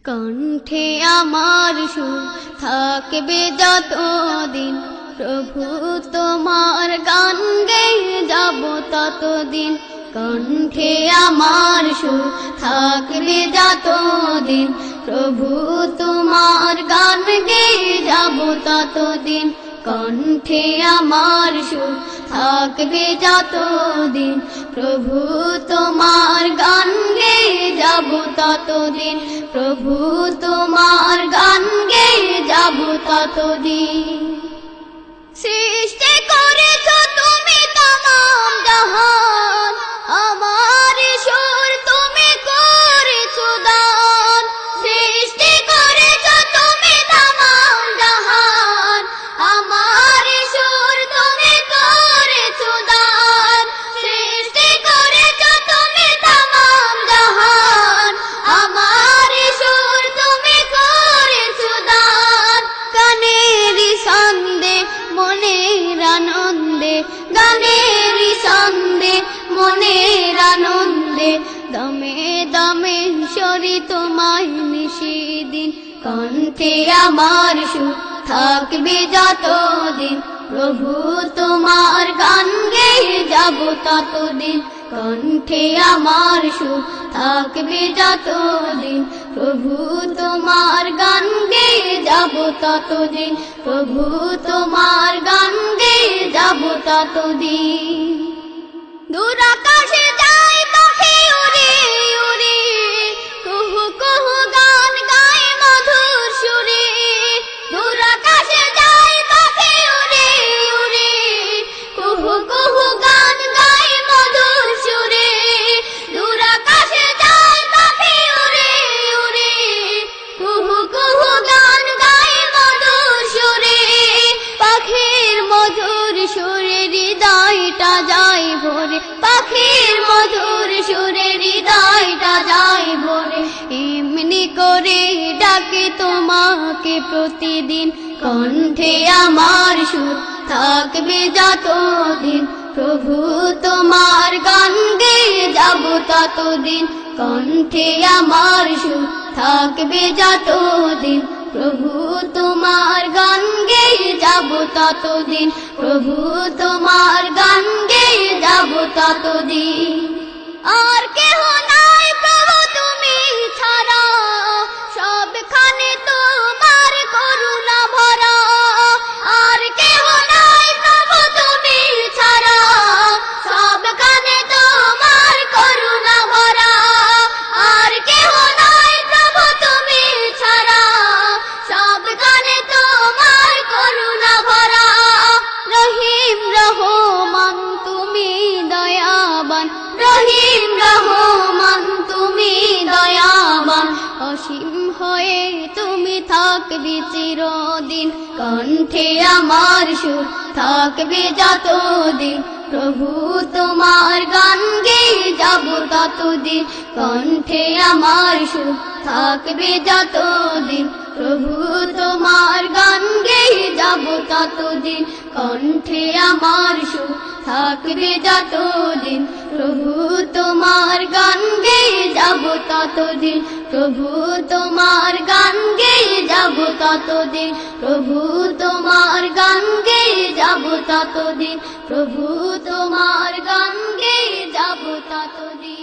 কণ্ঠে আমার সুর থাকবে যতদিন, প্রভু তোমার গান গেয়ে যাব ততদিন। কণ্ঠে আমার সুর থাকবে যতদিন, প্রভু তোমার গান গেয়ে যাব ততদিন। কণ্ঠে আমার সুর থাকবে যতদিন, প্রভু তোমার গান গেয়ে যাব ততদিন। প্রভু তোমার গান গেয়ে যাব ততদিন। সৃষ্টি করেছ তুমি তামাম জাহান, আমার সুর তুমি করেছ দান। সৃষ্টি করেছ তুমি তামাম জাহান, আমার সুর তুমি করেছ দান। সৃষ্টি করেছ তুমি তামাম জাহান, আমার সুর তুমি করেছ দান। গানের ছন্দে মনের আনন্দে, গানের ছন্দে মনের আনন্দে, দমে দমে সরি তোমায় নিশিদিন। কণ্ঠে আমার সুর থাকবে যতদিন, প্রভু তোমার গান গেয়ে যাব ততদিন। কণ্ঠে আমার সুর থাকবে যতদিন, প্রভু তোমার গান গেয়ে যাব ততদিন। প্রভু তোমার গান গেয়ে যাব ততদিন। দূর আকাশে যায় পাখি উড়ে উড়ে, কুহু কুহু গান গায় মধুর সুরে। দূর আকাশে যায় পাখি উড়ে উড়ে, কুহু কুহু গান গায় মধুর সুরে। দূর আকাশে যায় পাখি উড়ে উড়ে, কুহু কুহু গান গায় মধুর সুরে। পাখির মধুর সুরে হৃদয়টা যায় ভরে, পাখির মধুর সুরে হৃদয়টা যায় ভরে। এমনি করে ডাকে তোমাকে প্রতিদিন। কণ্ঠে আমার সুর থাকবে যতদিন, প্রভু তোমার গান গেয়ে যাব ততদিন। কণ্ঠে আমার সুর থাকবে যতদিন, প্রভু তোমার গান গেয়ে যাব ততদিন। প্রভু তোমার গান গেয়ে যাব ততদিন। আর কেহ নাই প্রভু তুমি ছাড়া, সবখানে তোমার করুণা ভরা। আর কেহ নাই প্রভু তুমি ছাড়া, সবখানে তোমার করুণা ভরা। আর কেহ নাই প্রভু তুমি ছাড়া, সবখানে তোমার করুণা ভরা। রহিম রহমান তুমি দয়াবান, রহিম রহমান তুমি দয়াবান। অসীম হয়ে তুমি থাকবে চিরদিন। কণ্ঠে আমার সুর থাকবে যতদিন, প্রভু তোমার গান গেয়ে যাব ততদিন। কণ্ঠে আমার সুর থাকবে যতদিন, প্রভু তোমার গান গেয়ে যাব ততদিন। কণ্ঠে আমার সুর থাকবে যতদিন, প্রভু তোমার গান গেয়ে যাব ততদিন। প্রভু তোমার গান গেয়ে যাব ততদিন। প্রভু তোমার গান গেয়ে যাব ততদিন। প্রভু তোমার গান গেয়ে যাব ততদিন।